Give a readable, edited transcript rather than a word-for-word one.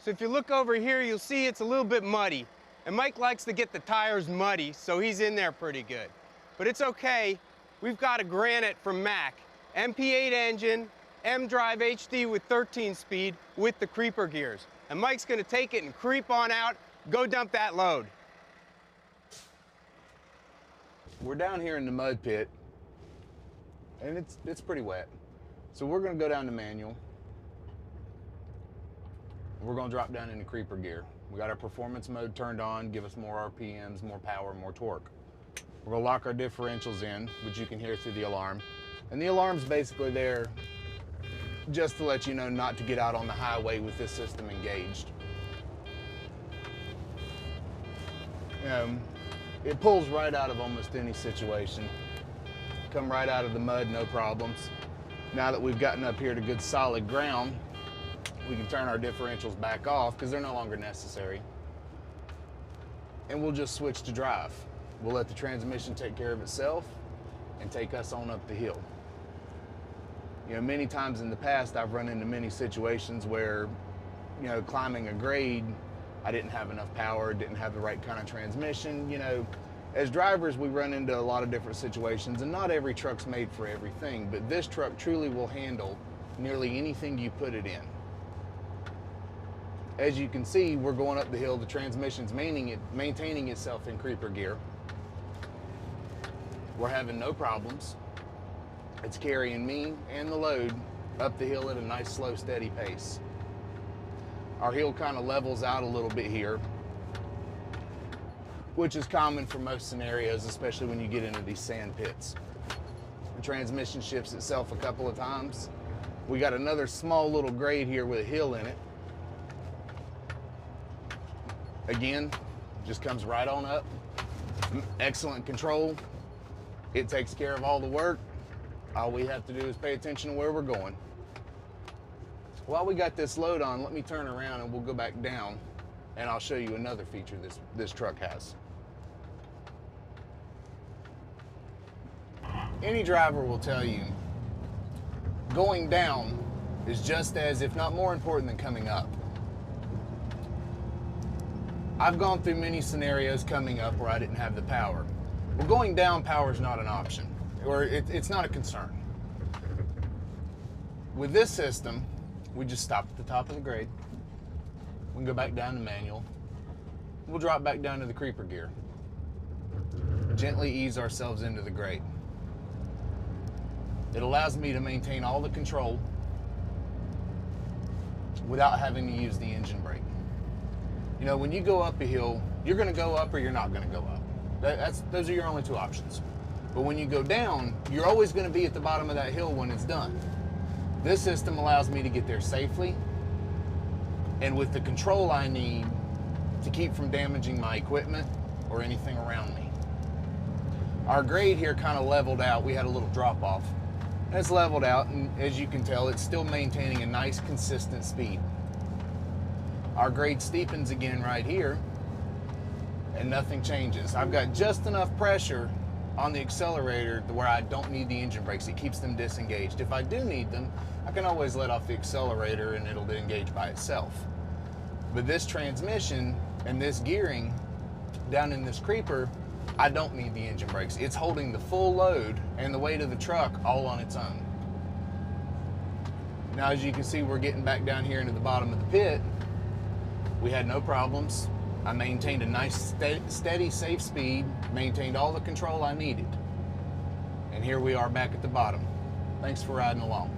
So if you look over here, you'll see it's a little bit muddy. And Mike likes to get the tires muddy, so he's in there pretty good. But it's okay. We've got a Granite from Mack. MP8 engine, M-Drive HD with 13 speed with the creeper gears. And Mike's gonna take it and creep on out, go dump that load. We're down here in the mud pit, and it's pretty wet. So we're gonna go down to manual. We're gonna drop down into creeper gear. We got our performance mode turned on, give us more RPMs, more power, more torque. We're gonna lock our differentials in, which you can hear through the alarm. And the alarm's basically there just to let you know not to get out on the highway with this system engaged. It pulls right out of almost any situation. Come right out of the mud, no problems. Now that we've gotten up here to good solid ground, we can turn our differentials back off because they're no longer necessary. And we'll just switch to drive. We'll let the transmission take care of itself and take us on up the hill. You know, many times in the past, I've run into many situations where, you know, climbing a grade, I didn't have enough power, didn't have the right kind of transmission. You know, as drivers, we run into a lot of different situations, and not every truck's made for everything, but this truck truly will handle nearly anything you put it in. As you can see, we're going up the hill, the transmission's maintaining itself in creeper gear. We're having no problems. It's carrying me and the load up the hill at a nice, slow, steady pace. Our hill kind of levels out a little bit here, which is common for most scenarios, especially when you get into these sand pits. The transmission shifts itself a couple of times. We got another small little grade here with a hill in it. Again, just comes right on up. Excellent control. It takes care of all the work. All we have to do is pay attention to where we're going. While we got this load on, let me turn around and we'll go back down and I'll show you another feature this truck has. Any driver will tell you going down is just as, if not more important than coming up. I've gone through many scenarios coming up where I didn't have the power. Well, going down, power is not an option, or it's not a concern. With this system, we just stop at the top of the grade. We can go back down to manual. We'll drop back down to the creeper gear. Gently ease ourselves into the grade. It allows me to maintain all the control without having to use the engine brake. You know, when you go up a hill, you're gonna go up or you're not gonna go up. Those are your only two options. But when you go down, you're always gonna be at the bottom of that hill when it's done. This system allows me to get there safely and with the control I need to keep from damaging my equipment or anything around me. Our grade here kind of leveled out. We had a little drop off. And it's leveled out, and as you can tell, it's still maintaining a nice consistent speed. Our grade steepens again right here, and nothing changes. I've got just enough pressure on the accelerator to where I don't need the engine brakes. It keeps them disengaged. If I do need them, I can always let off the accelerator and it'll engage by itself. But this transmission and this gearing down in this creeper, I don't need the engine brakes. It's holding the full load and the weight of the truck all on its own. Now, as you can see, we're getting back down here into the bottom of the pit. We had no problems. I maintained a nice, steady, safe speed, maintained all the control I needed. And here we are back at the bottom. Thanks for riding along.